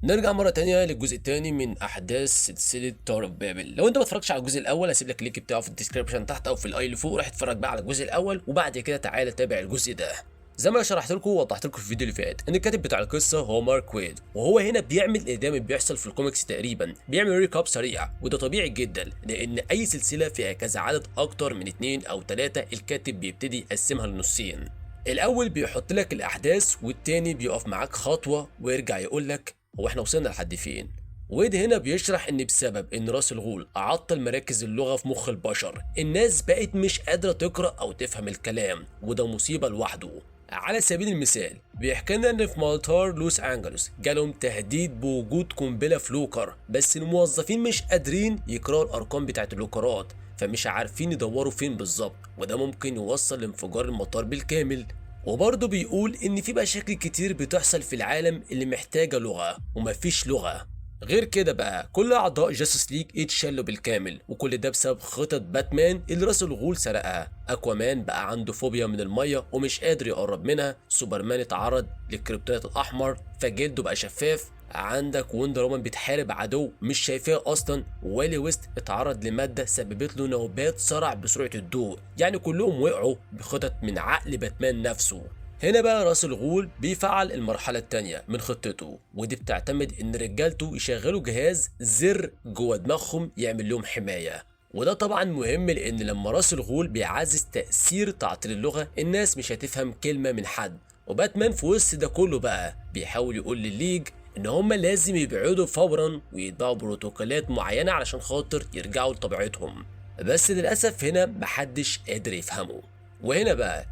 نرجع مرة تانية للجزء التاني من أحداث سلسلة تاور اوف بابل. لو أنت ما اتفرجتش على الجزء الأول هسيب لك اللينك بتاعه في الديسكربشن تحت أو في الأي اللي فوق، روح اتفرج بقى على الجزء الأول وبعد كده تعالى تابع الجزء ده. زي ما شرحت لكم ووضحت لكم في الفيديو اللي فات ان الكاتب بتاع القصه هو مارك ويد، وهو هنا بيعمل اللي دايما بيحصل في الكوميكس تقريبا، بيعمل ريكاب سريع، وده طبيعي جدا لان اي سلسله فيها كذا عدد اكتر من 2 أو 3 الكاتب بيبتدي يقسمها لنصين. الاول بيحط لك الاحداث والتاني بيقف معاك خطوه ويرجع يقول لك هو احنا وصلنا لحد فين. ويد هنا بيشرح ان بسبب ان راس الغول عطل مراكز اللغه في مخ البشر، الناس بقت مش قادره تقرا او تفهم الكلام، وده مصيبه لوحده. على سبيل المثال بيحكي لنا ان في مطار لوس انجلوس جالهم تهديد بوجود قنبله في لوكر، بس الموظفين مش قادرين يقراوا الارقام بتاعت اللوكرات، فمش عارفين يدوروا فين بالظبط، وده ممكن يوصل لانفجار المطار بالكامل. وبرضه بيقول ان في مشاكل كتير بتحصل في العالم اللي محتاجه لغه ومفيش لغه. غير كده بقى كل اعضاء جاستس ليج اتشلوا بالكامل، وكل ده بسبب خطط باتمان اللي راس الغول سرقها. اكوامان بقى عنده فوبيا من الميه ومش قادر يقرب منها، سوبرمان اتعرض للكريبتونات الاحمر فجلده بقى شفاف، عندك وندر وومن بتحارب عدو مش شايفاه اصلا، ووالي ويست اتعرض لماده سببت له نوبات صرع بسرعه الضوء، يعني كلهم وقعوا بخطط من عقل باتمان نفسه. هنا بقى راس الغول بيفعل المرحلة التانية من خطته، ودي بتعتمد ان رجالته يشغلوا جهاز زر جوه دماغهم يعمل لهم حماية، وده طبعا مهم لان لما راس الغول بيعزز تأثير تعطيل اللغة الناس مش هتفهم كلمة من حد. وباتمان في وسط ده كله بقى بيحاول يقول للليج ان هما لازم يبعدوا فورا ويتبعوا بروتوكولات معينة علشان خاطر يرجعوا لطبيعتهم، بس للأسف هنا محدش قادر يفهمه. وهنا بقى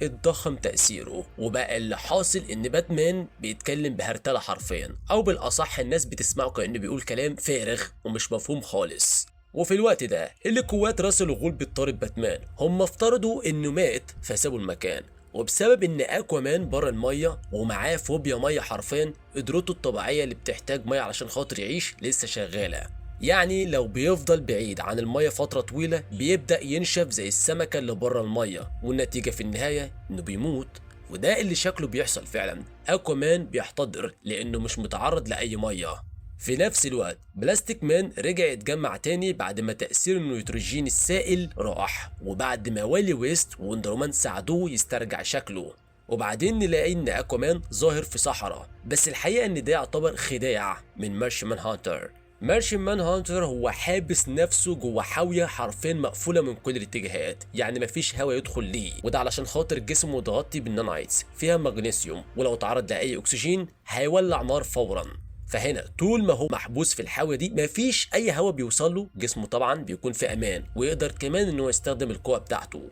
اتضخم تأثيره، وبقى اللي حاصل ان باتمان بيتكلم بهرتلة حرفيا، او بالاصح الناس بتسمعه كأنه بيقول كلام فارغ ومش مفهوم خالص. وفي الوقت ده اللي قوات راس الغول بتطارد باتمان، هم افترضوا انه مات فسابوا المكان، وبسبب ان اكوامان بره الميه ومعاه فوبيا ميه حرفيا، قدرته الطبيعيه اللي بتحتاج ميه علشان خاطر يعيش لسه شغاله، يعني لو بيفضل بعيد عن المية فترة طويلة بيبدأ ينشف زي السمكة اللي بره المية، والنتيجة في النهاية انه بيموت. وده اللي شكله بيحصل فعلا، اكوامان بيحتضر لانه مش متعرض لأي مية. في نفس الوقت بلاستيك مان رجع يتجمع تاني بعد ما تأثير النيتروجين السائل راح، وبعد ما والي ويست ووندرمان ساعدوه يسترجع شكله. وبعدين نلاقي ان اكوامان ظاهر في صحراء، بس الحقيقة ان ده يعتبر خداع من مارشي مان هانتر. مارشي مان هانتر هو حابس نفسه جوه حاويه حرفيا مقفوله من كل الاتجاهات، يعني مفيش هوا يدخل ليه، وده علشان خاطر جسمه متغطي بالنانايتس فيها مغنيسيوم، ولو اتعرض لاي اكسجين هيولع نار فورا. فهنا طول ما هو محبوس في الحاويه دي مفيش اي هوا بيوصل له، جسمه طبعا بيكون في امان، ويقدر كمان انه يستخدم القوه بتاعته.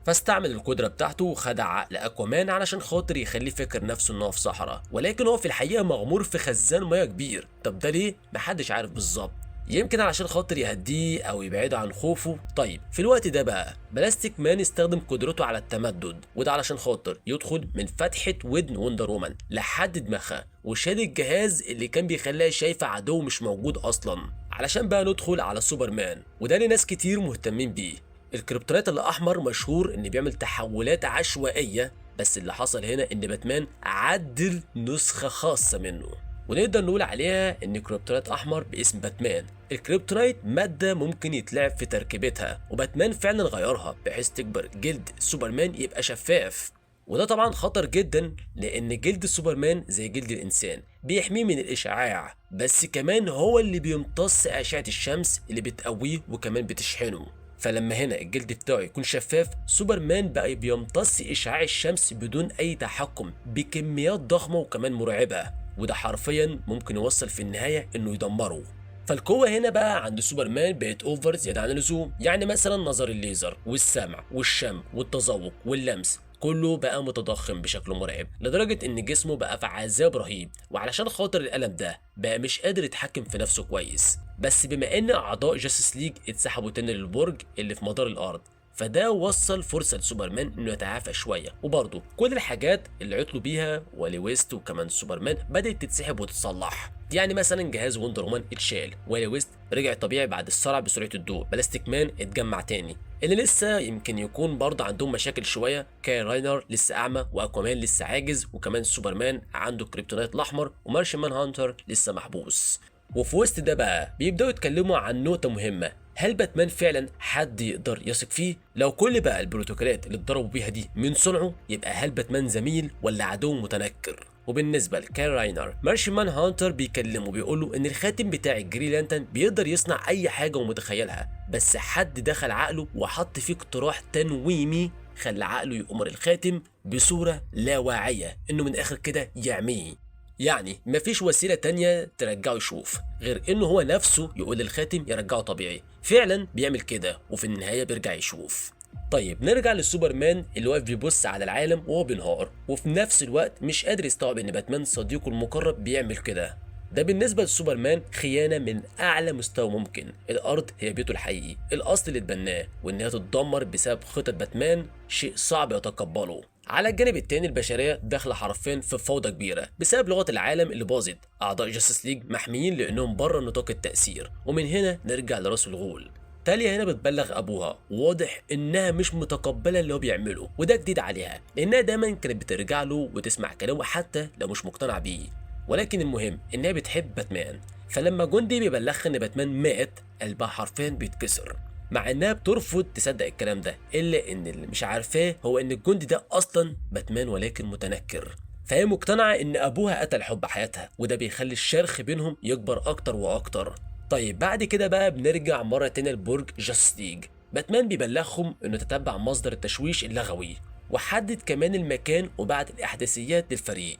فاستعمل القدرة بتاعته وخدع عقل اكوامان علشان خاطر يخليه فاكر نفسه ان هو في صحراء، ولكن هو في الحقيقة مغمور في خزان مياه كبير. طب ده ليه؟ محدش عارف بالظبط، يمكن علشان خاطر يهديه او يبعده عن خوفه. طيب في الوقت ده بقى بلاستيك مان استخدم قدرته على التمدد، وده علشان خاطر يدخل من فتحة ودن وندر وومن لحد دماغها، وشال الجهاز اللي كان بيخليها شايفة عدو مش موجود اصلا، علشان بقى ندخل على سوبرمان، وده اللي ناس كتير مهتمين بيه. الكريبتونات الاحمر مشهور ان بيعمل تحولات عشوائيه، بس اللي حصل هنا ان باتمان عدل نسخه خاصه منه، ونقدر نقول عليها ان كريبتونات احمر باسم باتمان. الكريبتونايت ماده ممكن يتلعب في تركيبتها، وباتمان فعلا غيرها بحيث تكبر جلد سوبرمان يبقى شفاف، وده طبعا خطر جدا لان جلد سوبرمان زي جلد الانسان بيحميه من الاشعاع، بس كمان هو اللي بيمتص اشعه الشمس اللي بتقويه وكمان بتشحنه. فلما هنا الجلد بتاعه يكون شفاف، سوبرمان بقى بيمتص اشعاع الشمس بدون اي تحكم بكميات ضخمه وكمان مرعبه، وده حرفيا ممكن يوصل في النهايه انه يدمره. فالقوة هنا بقى عند سوبرمان بقت اوفر زيادة عن اللزوم، يعني مثلا نظر الليزر والسمع والشم والتذوق واللمس كله بقى متضخم بشكل مرعب، لدرجة ان جسمه بقى في عذاب رهيب، وعلشان خاطر الألم ده بقى مش قادر يتحكم في نفسه كويس. بس بما ان اعضاء جاستس ليج اتسحبوا تاني للبرج اللي في مدار الارض، فده وصل فرصة لسوبرمان انه يتعافى شوية، وبرضه كل الحاجات اللي عطلوا بيها والي ويست وكمان سوبرمان بدأت تتسحب وتتصلح، يعني مثلا جهاز وندر وومن اتشال، والي ويست رجع طبيعي بعد الصرع بسرعة الضوء، بلاستيك مان اتجمع تاني، اللي لسه يمكن يكون برضه عندهم مشاكل شويه. كايل راينر لسه اعمى، واكوامان لسه عاجز، وكمان سوبرمان عنده كريبتونايت الاحمر، ومارشن مان هانتر لسه محبوس. وفي وسط ده بقى بيبداوا يتكلموا عن نقطه مهمه: هل باتمان فعلا حد يقدر يثق فيه؟ لو كل بقى البروتوكولات اللي اتضربوا بيها دي من صنعه، يبقى هل باتمان زميل ولا عدو متنكر؟ وبالنسبه لكايل راينر، مارشن مان هانتر بيكلمه بيقول له ان الخاتم بتاع الجرين لانترن بيقدر يصنع اي حاجه ومتخيلها، بس حد دخل عقله وحط فيه اقتراح تنويمي خلى عقله يأمر الخاتم بصوره لا واعيه انه من الاخر كده يعميه. يعني مفيش وسيله تانية ترجعه يشوف غير انه هو نفسه يقول للخاتم يرجعه طبيعي. فعلا بيعمل كده، وفي النهايه بيرجع يشوف. طيب نرجع للسوبرمان اللي واقف بيبص على العالم وهو بينهار، وفي نفس الوقت مش قادر يستوعب ان باتمان صديقه المقرب بيعمل كده. ده بالنسبه للسوبرمان خيانه من اعلى مستوى ممكن. الارض هي بيته الحقيقي، الاصل اللي اتبناه، وانها تتدمر بسبب خطط باتمان شيء صعب يتقبله. على الجانب التاني البشريه داخله حرفيا في فوضى كبيره بسبب لغه العالم اللي باظت. اعضاء جاستس ليج محميين لانهم بره نطاق التاثير. ومن هنا نرجع لراس الغول. تاليا هنا بتبلغ ابوها، واضح انها مش متقبله اللي هو بيعمله، وده جديد عليها لانها دايما كانت بترجع له وتسمع كلامه حتى لو مش مقتنعه بيه. ولكن المهم انها بتحب باتمان، فلما جندي بيبلغها ان باتمان مات قلبها حرفيا بيتكسر، مع انها بترفض تصدق الكلام ده، الا ان اللي مش عارفاه هو ان الجندي ده اصلا باتمان ولكن متنكر. فهي مقتنعه ان ابوها قتل حب حياتها، وده بيخلي الشرخ بينهم يكبر اكتر واكتر. طيب بعد كده بقى بنرجع مرة تانية لبرج جاستس ليج. باتمان بيبلغهم انه تتبع مصدر التشويش اللغوي، وحدد كمان المكان وبعت الاحداثيات للفريق.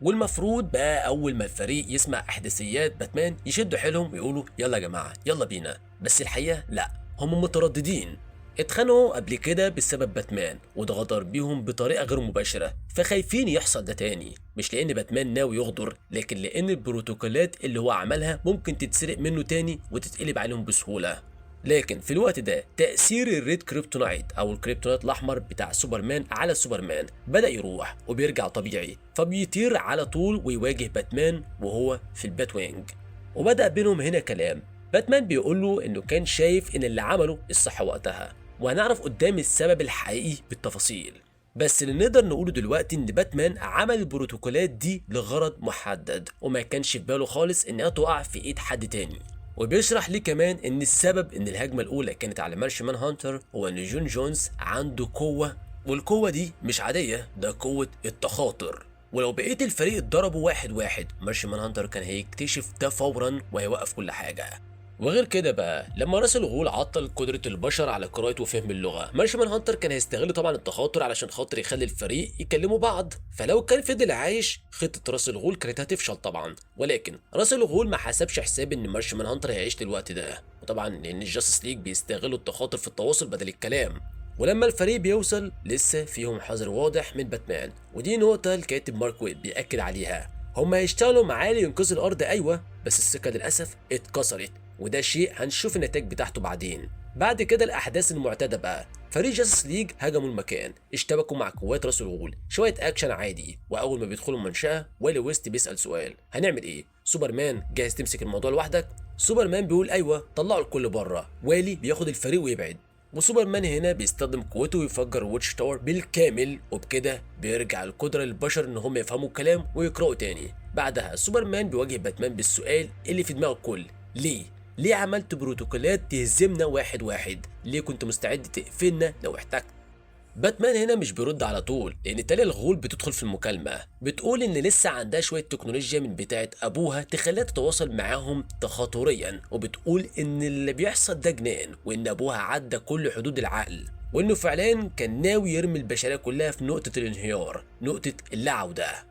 والمفروض بقى اول ما الفريق يسمع احداثيات باتمان يشدوا حيلهم ويقولوا يلا يا جماعة يلا بينا، بس الحقيقة لا، هم مترددين. اتخانقوا قبل كده بسبب باتمان، وده غدر بيهم بطريقه غير مباشره، فخايفين يحصل ده تاني، مش لان باتمان ناوي يغدر، لكن لان البروتوكولات اللي هو عملها ممكن تتسرق منه تاني وتتقلب عليهم بسهوله. لكن في الوقت ده تأثير الريد كريبتونايت او الكريبتونايت الاحمر بتاع سوبرمان على سوبرمان بدأ يروح وبيرجع طبيعي، فبيطير على طول ويواجه باتمان وهو في البات وينج. وبدأ بينهم هنا كلام. باتمان بيقول له انه كان شايف ان اللي عمله الصح وقتها، وهنعرف قدام السبب الحقيقي بالتفاصيل. بس اللي نقدر نقوله دلوقتي ان باتمان عمل البروتوكولات دي لغرض محدد، وما كانش في باله خالص انها تقع في ايد حد تاني. وبيشرح ليه كمان ان السبب ان الهجمه الاولى كانت على مارشن مان هانتر هو ان جون جونز عنده قوه، والقوه دي مش عاديه، ده قوه التخاطر. ولو بقيه الفريق اتضربوا واحد واحد، مارشن مان هانتر كان هيكتشف ده فورا وهيوقف كل حاجه. وغير كده بقى لما راس الغول عطل قدرة البشر على قراءة وفهم اللغة، مارشمان هانتر كان هيستغل طبعا التخاطر علشان خاطر يخلي الفريق يكلموا بعض، فلو كان فضل عايش خطة راس الغول كانت هتفشل طبعا. ولكن راس الغول ما حسبش حساب ان مارشمان هانتر هيعيش للوقت ده، وطبعا لان الجاستس ليج بيستغلوا التخاطر في التواصل بدل الكلام. ولما الفريق بيوصل لسه فيهم حذر واضح من باتمان، ودي نقطة الكاتب مارك ويب بيأكد عليها. هم هيشتغلوا معاه لينقذوا الارض ايوه، بس الثقة للاسف اتكسرت، وده شيء هنشوف النتائج بتاعته بعدين. بعد كده الاحداث المعتاده بقى، فريق جاستس ليج هجموا المكان، اشتبكوا مع قوات راس الغول، شويه اكشن عادي. واول ما بيدخلوا المنشاه والي ويست بيسال سؤال: هنعمل ايه؟ سوبرمان جاهز تمسك الموضوع لوحدك؟ سوبرمان بيقول ايوه طلعوا الكل بره. والي بياخد الفريق ويبعد، وسوبرمان هنا بيستخدم قوته ويفجر واتش تاور بالكامل، وبكده بيرجع القدره للبشر ان هم يفهموا الكلام ويقراوا تاني. بعدها سوبرمان بيواجه باتمان بالسؤال اللي في دماغ الكل: ليه عملت بروتوكولات تهزمنا واحد واحد؟ ليه كنت مستعد تقفلنا لو احتجت؟ باتمان هنا مش بيرد على طول، لان تالي الغول بتدخل في المكالمه، بتقول ان لسه عندها شويه تكنولوجيا من بتاعه ابوها تخليها تتواصل معاهم تخاطريا، وبتقول ان اللي بيحصل ده جنان، وان ابوها عدى كل حدود العقل، وانه فعليا كان ناوي يرمي البشريه كلها في نقطه الانهيار، نقطه اللا عوده.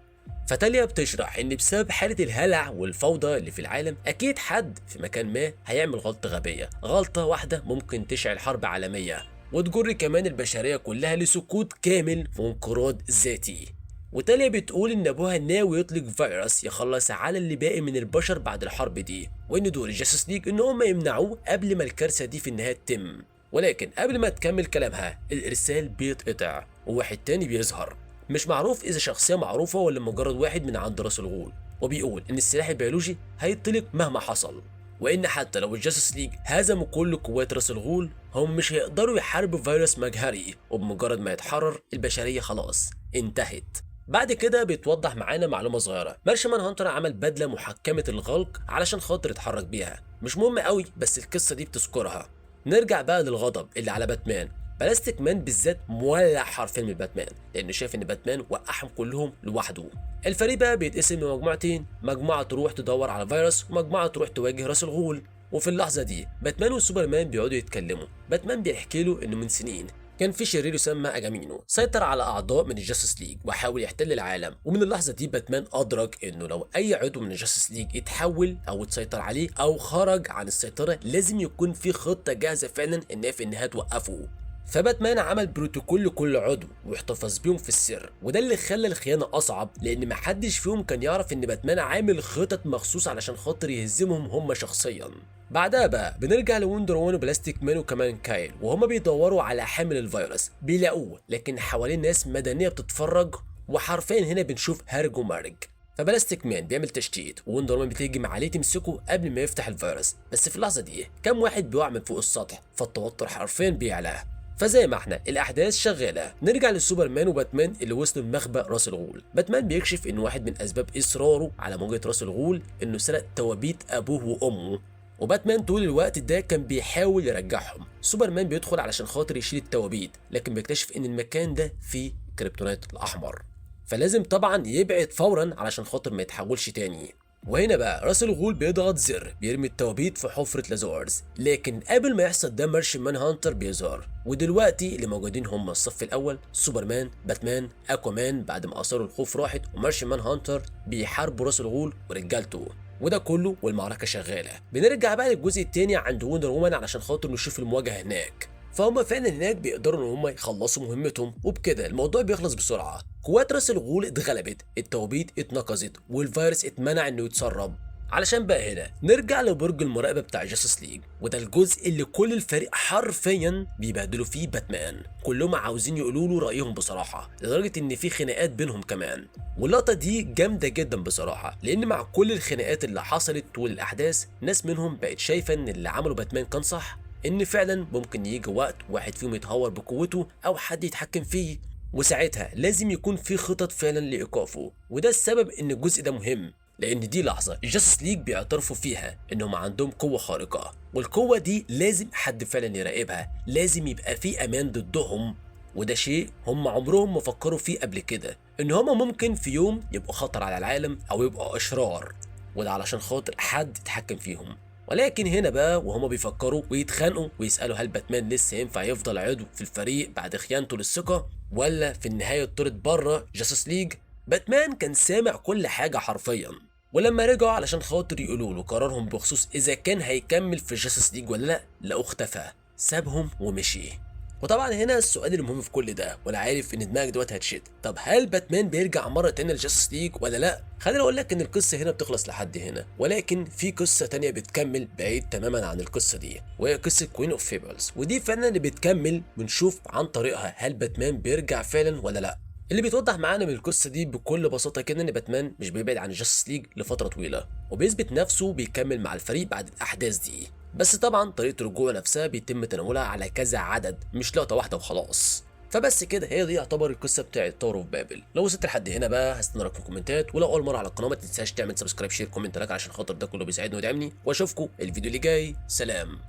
فتاليا بتشرح ان بسبب حالة الهلع والفوضى اللي في العالم اكيد حد في مكان ما هيعمل غلطة غبية، غلطة واحدة ممكن تشعل حرب عالمية وتجر كمان البشرية كلها لسكوت كامل وانقراض ذاتي. وتاليا بتقول ان ابوها ناوي يطلق فيروس يخلص على اللي باقي من البشر بعد الحرب دي، وان دور الجاستس ليج ان هم يمنعوه قبل ما الكارثة دي في النهاية تتم. ولكن قبل ما تكمل كلامها الارسال بيتقطع وواحد تاني بيظهر، مش معروف اذا شخصيه معروفه ولا مجرد واحد من عند راس الغول، وبيقول ان السلاح البيولوجي هيطلق مهما حصل، وان حتى لو الجاستس ليج هزموا كل قوات راس الغول هم مش هيقدروا يحاربوا فيروس مجهري، وبمجرد ما يتحرر البشرية خلاص انتهت. بعد كده بيتوضح معانا معلومة صغيرة، مارشمان هانتر عمل بدلة محكمة الغلق علشان خاطر يتحرك بيها، مش مهم قوي بس القصة دي بتذكرها. نرجع بقى للغضب اللي على باتمان. بلاستيك مان بالذات مولع حرفيا من باتمان، لانه شايف ان باتمان وقعهم كلهم لوحده. الفريق بقى بيتقسم لمجموعتين، مجموعة تروح تدور على الفيروس ومجموعة تروح تواجه راس الغول. وفي اللحظة دي باتمان وسوبرمان بيقعدوا يتكلموا. باتمان بيحكي له انه من سنين كان في شرير يسمى اجامينو سيطر على اعضاء من الجاستس ليج وحاول يحتل العالم، ومن اللحظه دي باتمان ادرك انه لو اي عضو من الجاستس ليج اتحول او اتسيطر عليه او خرج عن السيطره لازم يكون في خطه جاهزه فعلا انها في النهايه توقفه. فباتمان عمل بروتوكول لكل عضو واحتفظ بيهم في السر، وده اللي خلى الخيانه اصعب لان محدش فيهم كان يعرف ان باتمان عامل خطط مخصوص علشان خاطر يهزمهم هم شخصيا. بعدها بقى بنرجع لوندر وومن وبلاستيك مان وكمان كايل، وهما بيدوروا على حامل الفيروس بيلاقوه، لكن حوالين ناس مدنيه بتتفرج، وحرفيا هنا بنشوف هرج ومرج. فبلاستيك مان بيعمل تشتيت ووندر وومن بتهجم عليه تمسكه قبل ما يفتح الفيروس، بس في اللحظه دي كام واحد بيقع من فوق السطح فالتوتر حرفيا بيعلى. فزي ما احنا الاحداث شغاله نرجع للسوبرمان وباتمان اللي وصلوا لمخبأ راس الغول. باتمان بيكشف ان واحد من اسباب اصراره على مواجهه راس الغول انه سرق توابيت ابوه وامه، وباتمان طول الوقت ده كان بيحاول يرجعهم. سوبرمان بيدخل علشان خاطر يشيل التوابيت، لكن بيكتشف ان المكان ده فيه كريبتونيت الاحمر، فلازم طبعا يبعد فورا علشان خاطر ما يتحولش تاني. وهنا بقى راس الغول بيضغط زر بيرمي التوابيت في حفرة لازورز، لكن قبل ما يحصل ده مارشمان مان هانتر بيظهر. ودلوقتي اللي موجودين هم الصف الاول سوبرمان، باتمان، اكوامان بعد ما اثار الخوف راحت، ومارشمان مان هانتر بيحاربوا راس الغول ورجالته. وده كله والمعركة شغالة. بنرجع بقى للجزء التاني عند وندر وومن علشان خاطر نشوف المواجهة هناك. فهم فعلا هناك بيقدروا ان هم يخلصوا مهمتهم، وبكده الموضوع بيخلص بسرعه. قوات راس الغول اتغلبت، التوابيت اتنقذت، والفيروس اتمنع انه يتسرب. علشان بقى هنا نرجع لبرج المراقبه بتاع جاستس ليج، وده الجزء اللي كل الفريق حرفيا بيبهدلوا فيه باتمان. كلهم عاوزين يقولوا له رايهم بصراحه، لدرجه ان في خناقات بينهم كمان. واللقطه دي جامده جدا بصراحه، لان مع كل الخناقات اللي حصلت طول الاحداث ناس منهم بقت شايفه ان اللي عمله باتمان كان صح، ان فعلا ممكن يجي وقت واحد فيهم يتهور بقوته او حد يتحكم فيه، وساعتها لازم يكون في خطط فعلا لايقافه. وده السبب ان الجزء ده مهم، لان دي لحظه الجاستس ليج بيعترفوا فيها انهم عندهم قوه خارقه، والقوه دي لازم حد فعلا يراقبها، لازم يبقى في امان ضدهم. وده شيء هم عمرهم ما فكروا فيه قبل كده، ان هم ممكن في يوم يبقوا خطر على العالم او يبقوا اشرار، وده علشان خاطر حد يتحكم فيهم. ولكن هنا بقى وهما بيفكروا ويتخانقوا ويسألوا هل باتمان لسه ينفع يفضل عضو في الفريق بعد خيانته للثقة، ولا في النهاية طرد بره جاستس ليج. باتمان كان سامع كل حاجة حرفيا، ولما رجعوا علشان خاطر يقولوا له قرارهم بخصوص إذا كان هيكمل في جاستس ليج ولا لأ، لقوه اختفى، سابهم ومشي. وطبعا هنا السؤال المهم في كل ده، وانا عارف ان دماغك دلوقتي هتشد، طب هل باتمان بيرجع مره تانية لجاستس ليج ولا لا؟ خليني اقول لك ان القصه هنا بتخلص لحد هنا، ولكن في قصه تانية بتكمل بعيد تماما عن القصه دي، وهي قصه كوين اوف فيبلز، ودي فعلا اللي بتكمل بنشوف عن طريقها هل باتمان بيرجع فعلا ولا لا. اللي بيتوضح معانا من القصه دي بكل بساطه كده ان باتمان مش بيبعد عن الجاستس ليج لفتره طويله، وبيثبت نفسه بيكمل مع الفريق بعد الاحداث دي، بس طبعا طريقه رجوعه نفسها بيتم تناولها على كذا عدد مش لقطه واحده وخلاص. فبس كده هي دي يعتبر القصه بتاعه تاور اوف بابل. لو وصلت لحد هنا بقى هستنى رايكم في الكومنتات، ولو اول مره على القناه ما تنساش تعمل سبسكرايب شير كومنت لايك عشان خاطر ده كله بيساعدني ويدعمني، واشوفكم الفيديو اللي جاي. سلام.